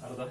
18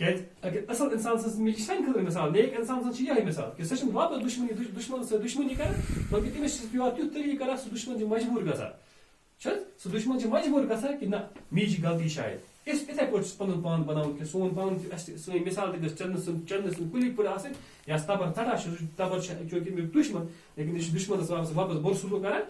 کیٛازِ اگر اصل انسان سٕنٛز مےٚ چھِ سانہِ خٲطرٕ مثال نیک انسان سٕنٛز چھِ یِہے مثال کہِ سۄ چھِنہٕ واپس دُشمنس سۭتۍ دُشمنی کران بلکہِ تٔمِس چھِ پیٚوان تیُتھ طریٖقہٕ کران سُہ دُشمن چھُ مجبوٗر گژھان چھِ حظ سُہ دُشمن چھُ مجبوٗر گژھان کہِ نہ مے چھِ غلطی شاید أسۍ یِتھے پٲٹھۍ چھِ پنُن پان بناوُن کہِ سون پان تہِ اَسہِ سٲنۍ مثال تہِ گژھِ چندنہٕ سٕنٛدۍ کُلی پٲٹھۍ آسٕنۍ یا تبر ژٹان چھِ تبر چھِ چوٗنٛکہِ امیُک دُشمن لیکن یہِ چھُ دُشمنس واپس بُرٕ سلوٗک کران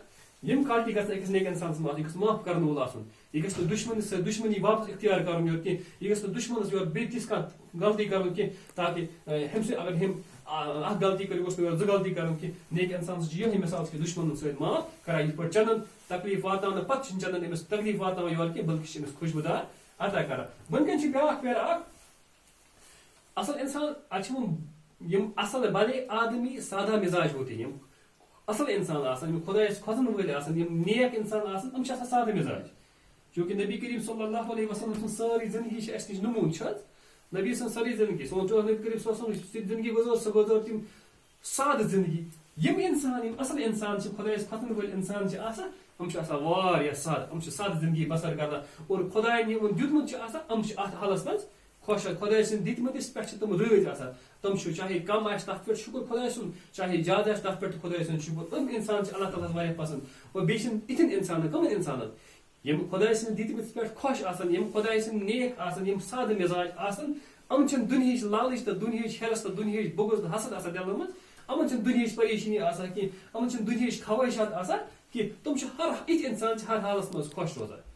یِم کالٹی گژھن أکِس نیک انسان سٕنٛز آسٕنۍ یہِ گژھِ معاف کرن وول آسُن یہِ گژھِ نہٕ دُشمنس سۭتۍ دُشمنی واپس اختیار کرُن یورٕ کینٛہہ یہِ گژھِ نہٕ دُشمنس یورٕ بیٚیہِ تِژھ کانٛہہ غلطی کرُن کینٛہہ تاکہِ ہُمہِ سۭتۍ اگر ہُمۍ اکھ غلطی کٔر گوٚژھ نہٕ یورٕ زٕ غلطی کرُن کینٛہہ نیک انسان چھِ یِہے مثال کہِ دُشمنن سۭتۍ معاف کران یِتھ پٲٹھۍ چندن تکلیٖف واتناونہٕ پتہٕ چھِنہٕ چندن أمِس تکلیٖف واتناوان یورٕ کینٛہہ بلکہِ چھِ أمِس خوشبودار عطا کران بۄنہٕ کَنۍ چھِ بیاکھ پیرا اکھ اصل انسان اتھ چھِ یِم اصل بھلے آدمی سادہ مزاج ہوتے ہیں یِم اصل انسان آسان یِم خۄدایس کھۄژن وٲلۍ آسان یِم نیک انسان آسان یِم چھِ آسان سادہ مزاج چوٗنٛکہِ نبی کریم صلی اللہ علیہ وسلم سٕنٛز سٲرٕے زندگی چھِ اَسہِ نِش نموٗن چھِ حظ نبی سٕنٛز سٲرٕے زندگی سونٛچو نبی کریم صلی اللہ علیہ وسلم زندگی گُزٲر سۄ گُزٲر تِم سادٕ زندگی یِم انسان یِم اصل انسان چھِ خۄدایس کھۄژن وٲلۍ انسان چھِ آسان یِم چھِ آسان واریاہ سادٕ یِم چھِ سادٕ زندگی بسر کران اور خۄداین یِمن دیُتمُت چھُ آسان یِم چھِ اتھ حالس منٛز خۄش خۄداے سٕنٛدۍ دِتمٕتِس پٮ۪ٹھ چھِ تِم رٲضۍ آسان تِم چھِ چاہے کم آسہِ تتھ پٮ۪ٹھ شُکر خۄداے سُنٛد چاہے زیادٕ آسہِ تتھ پٮ۪ٹھ تہِ خۄداے سُنٛد شُکر یِم انسان چھِ اللہ تعالیٰ ہس واریاہ پسنٛد اور بیٚیہِ چھِنہٕ یِتھٮ۪ن انسانن کٕمن انسانن یِم خۄداے سٕنٛدۍ دِتمٕتِس پٮ۪ٹھ خۄش آسان یِم خۄداے سٕنٛدۍ نیک آسان یِم سادٕ مزاج آسان یِم چھِنہٕ دُنہِچ لالٕچ تہٕ دُنہِچ ہیرس تہٕ دُنہِچ بغض تہٕ حسد آسان دِلن منٛز یِمن چھِنہٕ دُنہِچ پریشٲنی آسان کینٛہہ یِمن چھِنہٕ دُنہِچ خوٲہشات آسان کینٛہہ تِم چھِ یِتھۍ انسان چھِ ہر حالس منٛز خۄش روزان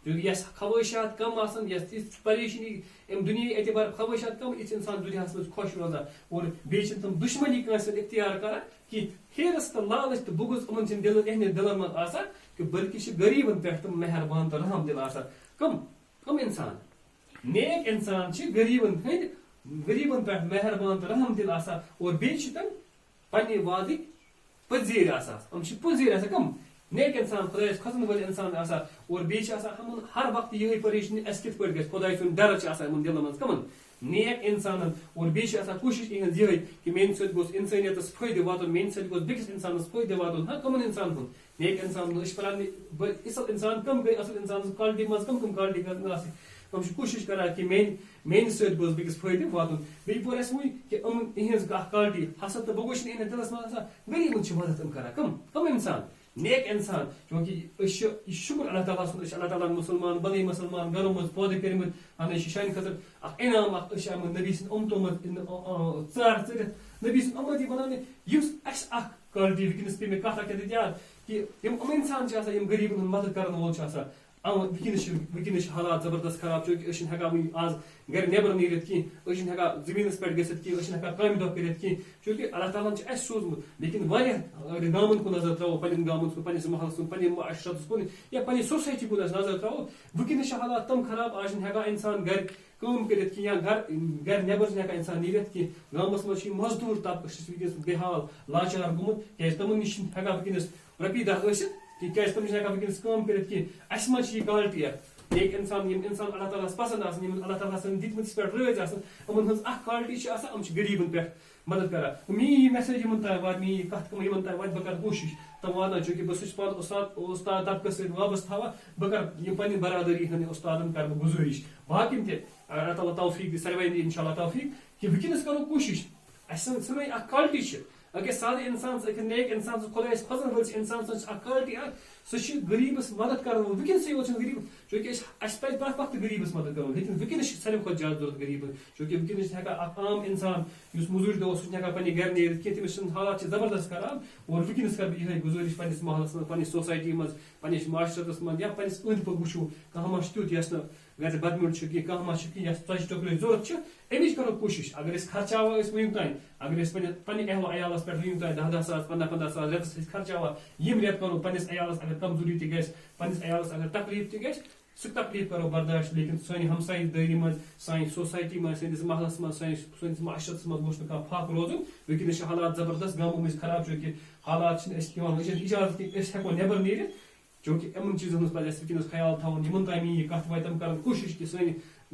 یس خوٲہشات کم آسان یس تِژھ پریشٲنی امہِ دُنیاہی اعتبار خوٲہشات کم یِتھ انسان دُنیاہس منٛز خۄش روزان اور بیٚیہِ چھِنہٕ تِم دُشمنی کٲنٛسہِ سۭتۍ اختیار کران کینٛہہ ہیرس تہٕ لالٕچ تہٕ بغض یِمن چھِنہٕ یِہنٛدٮ۪ن دِلن منٛز آسان کہِ بٔلکہِ چھِ غریٖبن پٮ۪ٹھ تِم مہربان تہٕ رحم دِل آسان کم انسان نیک انسان چھِ غریٖبن پٮ۪ٹھ مہربان تہٕ رحم دِل آسان اور بیٚیہِ چھِ تِم پننہِ وعدٕکۍ پٔزیٖر آسان یِم چھِ پٔزیٖر آسان کم نیک انسان خۄدایس کھۄژن وٲلۍ انسان آسان اور بیٚیہِ چھِ آسان یِمن ہر وقتہٕ یِہے پریشٲنی اَسہِ کِتھ پٲٹھۍ گژھِ خۄداے سُنٛد ڈر چھِ آسان یِمن دِلن منٛز کمن نیک انسانن اور بیٚیہِ چھِ آسان کوٗشش یِہنٛز یِہے کہِ میٛانہِ سۭتۍ گوٚژھ انسٲنیتس فٲیدٕ واتُن میٛانہِ سۭتۍ گوٚژھ بیٚکِس انسانس فٲیدٕ واتُن کمن انسان ہُنٛد نیک انسان ہُنٛد أسۍ چھِ پران اصل انسان کم گٔے اصل انسان سٕنٛز کالٹی منٛز کم کالٹی گژھن آسٕنۍ تِم چھِ کوٗشش کران کہِ میٛانہِ سۭتۍ گوٚژھ بیٚکِس فٲیدٕ واتُن بیٚیہِ پوٚر اَسہِ وٕنۍ کہِ یِہنٛز اکھ کالٹی حسد تہٕ بغض چھِنہٕ یِہنٛدِس دِلس منٛز آسان غریٖبن چھِ مدد یِم کران کم انسان نیک انسان چوٗنٛکہِ أسۍ چھِ یہِ چھُ شُکر اللہ تعالیٰ سُنٛد أسۍ چھِ اللہ تعالیٰ مُسلمان بَنٲے مُسلمان گرو منٛز پٲدٕ کٔرمٕتۍ اَنٕے چھِ سانہِ خٲطرٕ اکھ انعام اکھ أسۍ چھِ آمٕتۍ نبی سٕنٛدِ اُمتو منٛز ژار ژٔرِتھ نبی سٕنٛدۍ اُمتی بناونہٕ یُس اَسہِ اکھ کالٹی وٕنکیٚنس پیٚیہِ مےٚ کتھ اکھ ییٚتٮ۪تھ یاد کہِ یِم انسان چھِ آسان یِم غریٖبن ہُنٛد مدد کرن وول چھُ آسان وٕنکیٚنس چھِ حالات زبردست خراب چوٗنٛکہِ أسۍ چھِنہٕ ہٮ۪کان وٕنہِ آز گرِ نٮ۪بر نیٖرِتھ کینٛہہ أسۍ چھِنہٕ ہٮ۪کان زٔمیٖنس پٮ۪ٹھ گٔژھِتھ کینٛہہ أسۍ چھِنہٕ ہٮ۪کان کامہِ دۄہ کٔرِتھ کینٛہہ چوٗنٛکہِ اللہ تعالیٰ ہن چھُ اَسہِ سوٗزمُت لیکن واریاہ اگر گامن کُن نظر تراوو پننٮ۪ن گامن کُن پننِس محلس کُن پننہِ معاشرتس کُن یا پننہِ سوسایٹی کُن أسۍ نظر تراوو وٕنکیٚنس چھِ حالات تِم خراب آز چھِنہٕ ہٮ۪کان انسان گرِ کٲم کٔرِتھ کینٛہہ یا گرِ نٮ۪بر چھِنہٕ ہٮ۪کان انسان نیٖرِتھ کینٛہہ گامس منٛز چھِ یِم مزدوٗر طبقہٕ چھِ وٕنکیٚنس بے حال لاچار گوٚمُت کیازِ تِمن نِش چھِنہٕ ہٮ۪کان وٕنکیٚنس رۄپیہِ دہ ٲسِتھ کیازِ تِم چھِنہٕ ہٮ۪کان وٕنکیٚنس کٲم کٔرِتھ کینٛہہ اَسہِ منٛز چھِ یہِ کالٹی اکھ نیک انسان یِم انسان اللہ تعالیٰ ہس پسنٛد آسان یِمن اللہ تعالیٰ سٕنٛدۍ دِتمٕتِس پٮ۪ٹھ رٲضۍ آسان یِمن ہٕنٛز اکھ کالٹی چھِ آسان یِم چھِ غریٖبن پٮ۪ٹھ مدد کران میٛٲنۍ یہِ میسیج یِمن تام واتہِ میٛٲنۍ یہِ کتھ یِمن تام واتہِ بہٕ کرٕ کوٗشش تِم واتناو چوٗنٛکہِ بہٕ چھُس پانہٕ اُستاد طبقس سۭتۍ وابستہٕ تھاوان بہٕ کرٕ یِم پننہِ برادری ہٕنٛدۍ اُستادن کرٕ بہٕ گُزٲرِش باقین تہِ اللہ تعالیٰ توفیٖق دِ ساروٕے دِ انشاء اللہ توفیٖق کہِ وٕنکیٚنس کرو کوٗشش اَسہِ سٲنۍ اکھ کالٹی چھِ أکِس سادٕ انسان أکِس نیک انسان سٕنٛز خۄدایس کھۄژن وٲلِس انسان سٕنٛز اکھ کالٹی اکھ سُہ چھِ غریٖبس مدد کران وول وٕنکیٚنسٕے یوت چھُنہٕ غریٖب چوٗنٛکہِ اَسہِ پزِ پرٛٮ۪تھ وقتہٕ غریٖبس مدد کرُن لیکن وٕنکیٚنس چھِ ساروی کھۄتہٕ زیادٕ ضروٗرت غریٖبن چوٗنٛکہِ وٕنکیٚنس چھِ ہٮ۪کان اکھ عام انسان یُس موٚزوٗرۍ دۄہ اوس سُہ چھُنہٕ ہٮ۪کان پننہِ گرِ نیٖرِتھ کینٛہہ تٔمِس سٕنٛدۍ حالات چھِ زبردست خراب اور وٕنکیٚنس کرٕ بہٕ یِہے گُزٲرِش پننِس محلس منٛز پننہِ سوسایٹی منٛز پننِس معاشرتس منٛز یا پننِس أنٛدۍ پٔکۍ وٕچھو کانٛہہ ما چھُ تیُتھ یس نہٕ گرِ بدمیُن چھُ کینٛہہ کانٛہہ ما چھُ کینٛہہ یس ژۄچہِ ٹوکرٕچ ضروٗرت چھِ امِچ کرو کوٗشش اگر أسۍ خرچاوان أسۍ وٕنیُک تانۍ اگر أسۍ پننہِ اہل عیالس پٮ۪ٹھ وٕنیُک تانۍ 10 ساس 15 ساس رٮ۪تس أسۍ خرچاوان یِم رٮ۪تھ کرو پننِس عیالس اگر کمزوری تہِ گژھِ پننِس عیالس اگر تکلیٖف تہِ گژھِ سُہ تکلیٖف کرو برداشت لیکن سانہِ ہمسایہِ دٲری منٛز سانہِ سوسایٹی منٛز سٲنِس محلس منٛز سٲنِس معاشرتس منٛز گوٚژھ نہٕ کانٛہہ پھاکھ روزُن وٕنکیٚنس چھِ حالات زبردست گامو مٔنٛزۍ خراب چوٗنٛکہِ حالات چھِنہٕ أسۍ دِوان اِجازت کہِ أسۍ ہٮ۪کو نٮ۪بر نیٖرِتھ چوٗنٛکہِ یِمن چیٖزن ہٕنٛز پزِ اَسہِ وٕنکیٚنس خیال تھاوُن یِمن تام میٛٲنۍ یہِ کتھ واتہِ تِم کرن کوٗشش کہِ سٲنۍ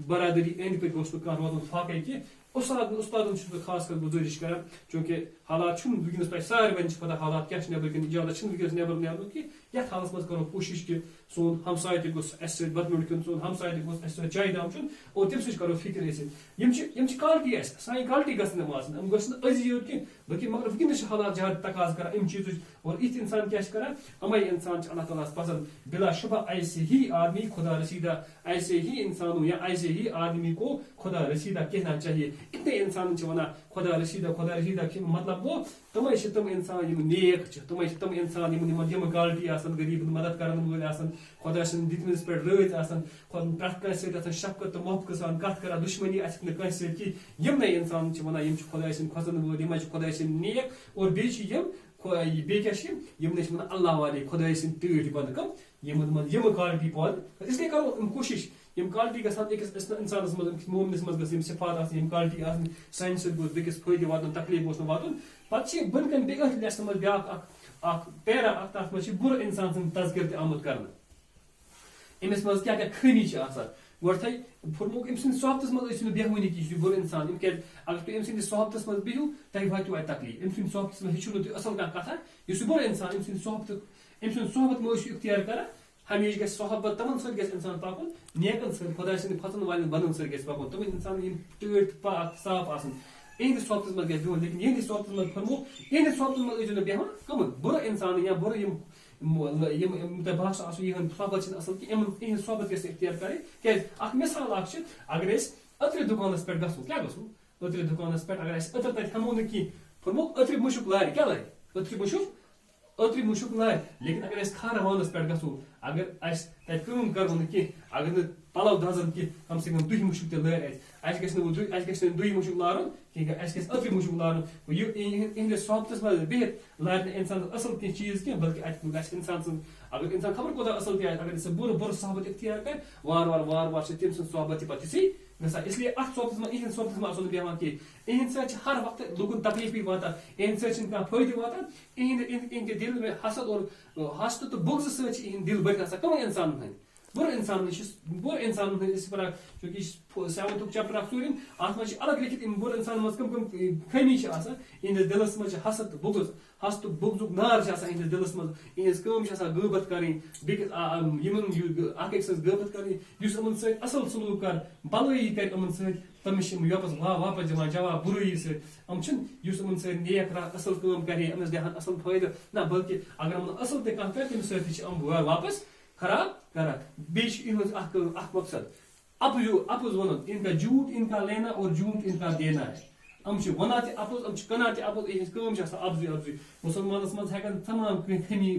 برادری أنٛدۍ پٔکۍ گوٚژھ نہٕ کانٛہہ روزُن فاقے کینٛہہ اُستادن چھُس بہٕ خاص کر گُزٲرِش کران چوٗنٛکہِ حالات چھُنہٕ وٕنکیٚنس پزِ ساروٕے چھِ پتہ حالات کیاہ چھِ نٮ۪بر کِنۍ اِجازت چھِنہٕ وٕنکیٚنس نٮ۪بر نیرنُک کینٛہہ یتھ حالس مز کرو کوشش کہ سون ہمساے تہ گوٚژھ اسہِ سۭتۍ بتہٕ کھیوٚن سون ہمساے تہ گوٚژھ اسہِ سۭتۍ چایہِ دام چیوٚن اور تمہِ سۭتۍ کرو فکر ٲسِتھ یم چھِ کالٹی اسہِ سانہِ کالٹی گژھن یِم آسٕنۍ یِم گژھن نہٕ أزی یوت کینٛہہ بلکہ مگر وٕنکیٚنس چھِ حالات زیادٕ تقاضہٕ کران امہِ چیٖزٕچ اور یِتھ انسان کیاہ چھِ کران اَمے انسان چھِ اللہ تعالیٰ ہس پسند بلا شبہ ایسے ہی آدمی خدا رسیدہ ایسے ہی انسانوں یا ایسے ہی آدمی کو خدا رسیدہ کہنا چاہیے اتنے انسان چھِ ونان خدا رسیدہ کہ مطلب گوٚو تمے چھِ تم انسان یم نیک چھِ تمے چھِ تم انسان یم کالٹی آسان غریب مدد کرن وٲلۍ آسان خدا سٕنٛدِ دِتمٕتِس پٮ۪ٹھ رٲضۍ آسان پرٛٮ۪تھ کٲنٛسہِ سۭتۍ آسان شفقت تہٕ محبت سان کتھ کران دُشمنی آسہِ نہٕ کٲنٛسہِ سۭتۍ کینٛہہ یِمنے انسان چھِ ونان یم چھِ خۄداے سٕنٛدۍ کھۄژن وٲلۍ یِمے چھِ خۄداے سٕنٛدۍ نیک اور بیٚیہِ چھِ یم بیٚیہِ کیاہ چھِ یِمنے چھِ ونان اللہ والے خۄداے سٕنٛدۍ تۭرۍ بنٛد کم یمن منٛز یم کالٹی پٲدٕ اسلیے کرو کوشش یم کالٹی گژھن أکِس انسانس منٛز أکِس مومنس منٛز گژھِ یم صفات آسٕنۍ یم کالٹی آسٕنۍ سانہِ سۭتۍ گوٚژھ بیٚکِس فٲیدٕ واتُن تکلیٖف گوٚژھ نہٕ واتُن پتہٕ چھِ بۄنہٕ کَنۍ بیٚیہِ أتھۍ لیسنہٕ منٛز بیاکھ اکھ پیرا اکھ تتھ منٛز چھِ بُرٕ انسان سُنٛد تذکر تہِ آمُت کرنہٕ أمِس منٛز کیاہ کیاہ خٲمی چھِ آسان گۄڈٕتھٕے پھُرموک أمۍ سٕنٛدِس صحبتس منٛز ٲسِو نہٕ بیہوٲنی کینٛہہ یہِ چھُ بُرٕ انسان أمۍ کیازِ اگر تُہۍ أمۍ سٕنٛدِس صحبتس منٛز بِہِو تۄہہِ واتیو اَتہِ تکلیٖف أمۍ سٕنٛدِس صحبتس منٛز ہیٚچھِو نہٕ تُہۍ اصل کانٛہہ کتھا یُس یہِ بُرٕ انسان أمۍ سٕنٛدِ صحبت مہٕ ٲسِو اختیار کران ہمیشہِ گژھِ صحبت تمن سۭتۍ گژھِ انسان پکُن نیکن سۭتۍ خۄداے سٕنٛدِ کھۄژن والٮ۪ن بندن سۭتۍ گژھِ پکُن تِمن انسان یِم ٹٲٹھۍ تہٕ پاک صاف آسان یِہنٛدِس صحبتس منٛز گژھِ بِہُن لیکن یِہنٛدِس صحبتس منٛز پھرمو یِہنٛدِس صحبتس منٛز ٲسِو نہٕ بیہوان کٕمن بُرٕ انسان یا بُرٕ یم تۄہہِ باسان آسو یِہُنٛد صحبت چھِنہٕ اصل کینٛہہ یِہنٛز صحبت گژھِ اختیار کرٕنۍ کیازِ اکھ مثال اکھ چھِ اگر أسۍ أترِ دُکانس پٮ۪ٹھ گژھو کیاہ گژھو أترِ دُکانس پٮ۪ٹھ اگر أسۍ أتٕر تتہِ ہٮ۪مو نہٕ کینٛہہ پھرمو أترِ مُشُک لارِ کیاہ لارِ أترِ مُشُک لارِ لیکن اگر أسۍ کھارٕ وانس پٮ۪ٹھ گژھو اگر اسہِ تتہِ کٲم کرو نہٕ کینٛہہ اگر نہٕ پلو دزن کینٛہہ کم سے کم دُہہِ مُشُک تہِ لارِ اسہِ گژھِ نہٕ دُہہِ مُشُک لارُن کینٛہہ اسہِ گژھِ أترِ مُشُک لارُن یِہنٛدِس صحبتس منٛز بِہِتھ لارِ نہٕ انسانس اصل کینٛہہ چیٖز کینٛہہ بلکہِ اتہِ گژھِ انسان سٕنٛز اگر انسان خبر کوتاہ اصل تہِ آسہِ اگر سُہ بُرٕ صحبت اختیار کرِ وار چھِ تٔمۍ سٕنٛز صحبت تہِ پتہٕ تِژھٕے گژھان اسلیے اتھ صحبتس منٛز یِہنٛدِس صحبتس منٛز آسو نہٕ بیہوان کینٛہہ یِہنٛدِ سۭتۍ چھِ ہر وقتہٕ لُکن تکلیٖفٕے واتان یِہنٛدِ سۭتۍ چھِنہٕ کانٛہہ فٲیدٕ واتان یِہنٛدِ دل میں حسد اور حسد تہٕ بغضہٕ سۭتۍ چھِ یِہنٛدۍ دل بٔرِتھ آسان کٕمن انسانن ہٕنٛدۍ بُرٕ انسانن ہٕنٛدۍ أسۍ پران چوٗنکہِ یہِ چھُ 7th چیپٹر اکھ ژوٗرِم اتھ منٛز چھِ الگ لیکھِتھ یِم بُرٕ انسانن منٛز کٕم خٲمی چھِ آسان یِہنٛدِس دلس منٛز چھِ حسد تہٕ بغض حسد تہٕ بغضُک نار چھِ آسان یِہنٛدِس دلس منٛز یِہنٛز کٲم چھِ آسان غٲبت کرٕنۍ بیٚکِس یِمن اکھ أکۍ سٕنٛز غٲبت کرٕنۍ یُس یِمن سۭتۍ اصل سلوٗک کر بلٲیی کرِ یِمن سۭتۍ تٔمِس چھِ یِم واپس دِوان جواب بُرٲیی سۭتۍ یِم چھِنہٕ یُس یِمن سۭتۍ نیک اصل کٲم کرِ أمِس دِہن اصل فٲیدٕ نہ بلکہِ اگر یِمن اصل تہِ کانٛہہ کرِ تٔمِس سۭتۍ تہِ چھِ یِم واپس خراب کران بیٚیہِ چھِ یِہنٛز اکھ مقصد اپُز ونُن ان کا جھوٹ ان کا لینا اور جھوٹ ان کا دینا ہے یِم چھِ ونان تہِ اپُز یِم چھِ کٕنان تہِ اپُز یِہنٛز کٲم چھِ آسان اپزُے مُسلمانس منٛز ہٮ۪کن تمام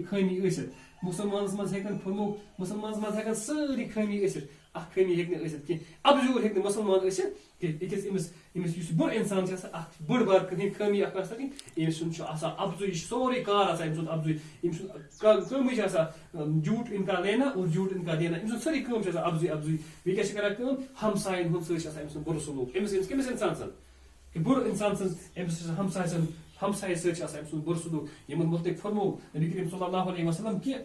خٲمی ٲسِتھ مُسلمانس منٛز ہٮ۪کن سٲری خٲمی ٲسِتھ اکھ خٲمی ہٮ۪کہِ نہٕ ٲسِتھ کینٛہہ اپزوٗر ہٮ۪کہِ نہٕ مُسلمان ٲسِتھ کینٛہہ أمِس یُس بُرٕ انسان چھُ آسان اکھ بٔڑ بار خٲمی اکھ آسان أمِس سُنٛد چھُ آسان اپزُے یہِ چھُ سورُے کار آسان أمۍ سُنٛد اپزُے أمۍ سُنٛد کٲمٕے چھِ آسان جھوٹ ان کا لینا اور جھوٹ ان کا دینا أمۍ سُنٛد سٲری کٲم چھِ آسان اپزُے بیٚیہِ کیاہ چھِ کران کٲم ہمساین ہُنٛد سۭتۍ چھِ آسان أمۍ سُنٛد بُرٕ سلوٗک أمِس کٔمِس انسان سٕنٛز بُرٕ انسان سٕنٛز أمِس چھِ ہمساے سۭتۍ چھِ آسان أمۍ سُنٛد بُرٕ سلوٗک یِمن مُتعلِق فرموو نبی کریم صلی اللہ علیہ وسلم کہِ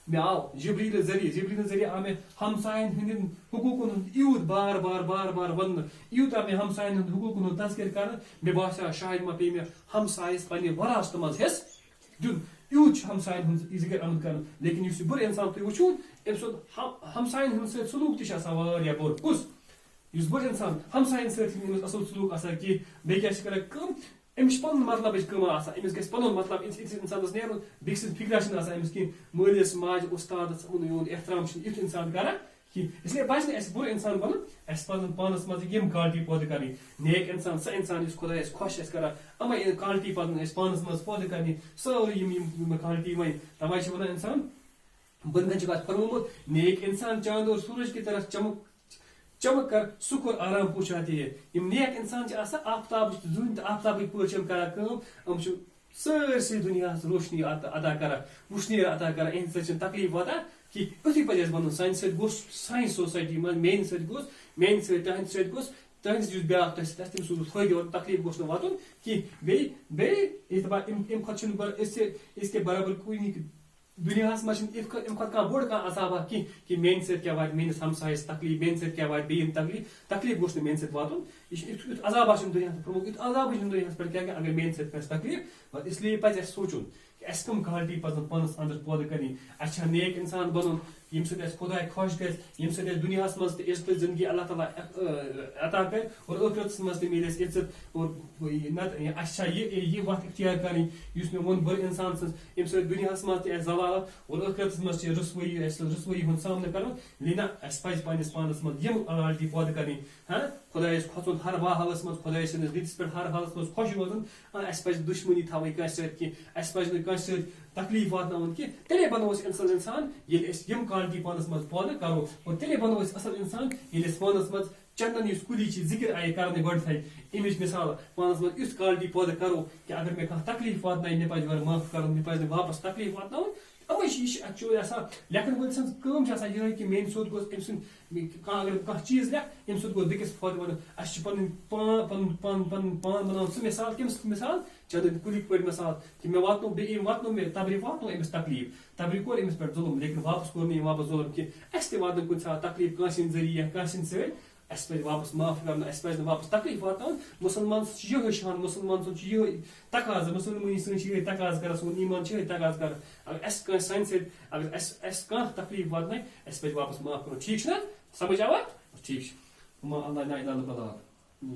مےٚ آو جبریٖل ذٔریعہٕ آو مےٚ ہمساین ہٕنٛدٮ۪ن حقوٗقن ہُنٛد یوٗت بار وننہٕ یوٗتاہ مےٚ ہمساین ہُنٛد حقوٗقن ہُنٛد تذکر کرنہٕ مےٚ باسیو شاید ما پیٚیہِ مےٚ ہمسایس پننہِ وراثتہٕ منٛز حصہٕ دیُن یوٗت چھُ ہمساین ہُنٛد ذِکر آمُت کرنہٕ لیکن یُس یہِ بُرٕ انسان تُہۍ وٕچھو أمۍ سُنٛد ہمساین ہٕنٛدۍ سۭتۍ سلوٗک تہِ چھُ آسان واریاہ بوٚڑ کُس یُس بُرٕ انسان ہمساین سۭتۍ چھُنہٕ أمِس اصل سلوٗک آسان کینٛہہ بیٚیہِ کیاہ چھِ کران کٲم أمِس چھِ پنُن مطلبٕچ کٲم آسان أمِس گژھِ پنُن مطلب أکِس انسانس نیرُن بیٚکہِ سٕنٛز فِکرا چھِنہٕ آسان أمِس کینٛہہ مٲلِس ماجہِ اُستادس یِہُنٛد احترام چھُنہٕ یُتھ انسان کران کینٛہہ اسلیے پزِ نہٕ اَسہِ بُرٕ انسان بنُن اَسہِ پزن پانس منٛز یِم کالٹی پٲدٕ کرٕنۍ نیک انسان سُہ انسان یُس خۄدایس خۄش آسہِ کران یِمے کالٹی پزن اَسہِ پانس منٛز پٲدٕ کرنہِ سٲری یِم کالٹی وۄنۍ تَوے چھِ ونان انسان بۄنہٕ کَنہِ چھُکھ اَتھ فرمومُت نیک انسان چاند اور سورج کی طرح چمک کر سُکھ اور آرام پہنچاتے ہیں یِم نیک انسان چھِ آسان آفتابٕچ زوٗنہِ تہٕ آفتابٕکۍ پٲٹھۍ چھِ یِم کران کٲم یِم چھِ سٲرسٕے دُنیاہس روشنی عطا کران وُشنیر عطا کران اِہنٛدِ سۭتۍ چھِنہٕ تکلیٖف واتان کینٛہہ یُتھُے پزِ اَسہِ بنُن سانہِ سۭتۍ گوٚژھ سانہِ سوسایٹی منٛز میانہِ سۭتۍ گوٚژھ میانہِ سۭتۍ تُہنٛدِ سۭتۍ گوٚژھ تُہنٛدِس یُس بیاکھ تۄہہِ سۭتۍ آسہِ تٔمِس گوٚژھ فٲیدٕ واتُن تکلیٖف گوٚژھ نہٕ واتُن کینٛہہ بیٚیہِ اَمہِ کھۄتہٕ چھُنہٕ أسۍ تہِ برابر کُنہِ دُنیاہس منٛز چھُنہٕ اَمہِ کھۄتہٕ کانٛہہ بوٚڑ کانٛہہ عذابا کینٛہہ کہِ میانہِ سۭتۍ کیاہ واتہِ میٲنِس ہمسایس تکلیٖف میانہِ سۭتۍ کیاہ واتہِ بیٚیِن تکلیٖف گوٚژھ نہٕ میانہِ سۭتۍ واتُن یہِ چھُ یُتھ عذابا چھُنہٕ دُنیاہس پھوٚرمُت یُتھ عذابٕے چھُنہٕ دُنیاہس پٮ۪ٹھ کیٛاہ اگر میانہِ سۭتۍ گژھِ تکلیٖف پتہٕ اسلیے پزِ اَسہِ سونٛچُن کہِ اس کم کالٹی پزن پانس اندر پودٕ کرنی اچھا نیک انسان بنن یم سۭتۍ اَسہِ خۄداے خۄش گژھِ یم سۭتۍ اَسہِ دُنیاہس منٛز تہِ عزت زندگی اللہ تعالیٰ عطا کرِ اور ٲخرتس منٛز تہِ میلہِ اَسہِ عزت اور نتہٕ اَسہِ چھا یہِ وتھ اختیار کرٕنۍ یُس مےٚ ووٚن بُرٕ انسان سٕنٛز ییٚمہِ سۭتۍ دُنیاہس منٛز تہِ اَسہِ زلالت اور ٲخرتس منٛز چھِ رسوٲیی اَسہِ رسوٲیی ہُنٛد سامنہٕ کرُن لینا اَسہِ پزِ پننس پانس منٛز یم کالٹی پٲدٕ کرٕنۍ خۄدایس کھۄژُن ہر حالس منٛز خۄداے سٕنٛدِس دِتس پٮ۪ٹھ ہر حالس منٛز خۄش روزُن اَسہِ پزِ دُشمنی تھاوٕنۍ کٲنٛسہِ سۭتۍ کینٛہہ اَسہِ پزِ نہٕ کٲنٛسہِ سۭتۍ تکلیٖف واتناوُن کینٛہہ تیٚلے بنو أسۍ اصل انسان ییٚلہِ أسۍ یم کالٹی پانس منٛز پٲدٕ کرو اور تیٚلے بنو أسۍ اصل انسان ییٚلہِ أسۍ پانس منٛز چندن یُس کُلی چھِ ذکر آیہِ کرنہٕ گۄڈٕنیٚتھٕے امِچ مثال پانس منٛز یُس کالٹی پٲدٕ کرو کہِ اگر مےٚ کانٛہہ تکلیٖف واتنایہِ مےٚ پزِ یورٕ معاف کرُن مےٚ پزِ نہٕ واپس تکلیٖف واتناوُن اوے چھِ یہِ چھِ ایکچُؤلی آسان لیکھن وٲلۍ سٕنٛز کٲم چھِ آسان یِہے کہِ میانہِ سیوٚد گوٚژھ أمۍ سُنٛد کانٛہہ اگر کانٛہہ چیٖز لیکھ امہِ سۭتۍ گوٚژھ بیٚکِس فٲیدٕ واتُن اَسہِ چھُ پنُن پان بناوُن سُہ مثال کٔمِس مثال چندن کُلِک پٲٹھۍ مثال کہِ مےٚ واتنو بیٚیہِ أمۍ واتنو مےٚ تبرِ واتنو أمِس تکلیٖف تبرِ کوٚر أمِس پٮ۪ٹھ ظُلم لیکن واپس کوٚر نہٕ أمۍ واپس ظُلم کینٛہہ اَسہِ تہِ واتن کُنہِ ساتہٕ تکلیٖف کٲنٛسہِ ہٕنٛدۍ ذٔریعہٕ یا کٲنٛسہِ ہٕنٛدۍ سۭتۍ اَسہِ پزِ واپس معاف کرُن اَسہِ پزِ نہٕ واپس تکلیٖف واتناوُن مُسلمان چھُ یِہے شان مُسلمان سُنٛد چھُ یِہے تقاضہٕ مُسلمٲنی سٲنۍ چھِ یِہے تقاضہٕ کران سون ایمان چھُ یِہے تقاضہٕ کران اگر اَسہِ کٲنٛسہِ سانہِ سۭتۍ اگر اَسہِ کانٛہہ تکلیٖف واتنایہِ اَسہِ پزِ واپس معاف کرُن ٹھیٖک چھُ نہ سمجھ آوا ٹھیٖک چھُ اللہ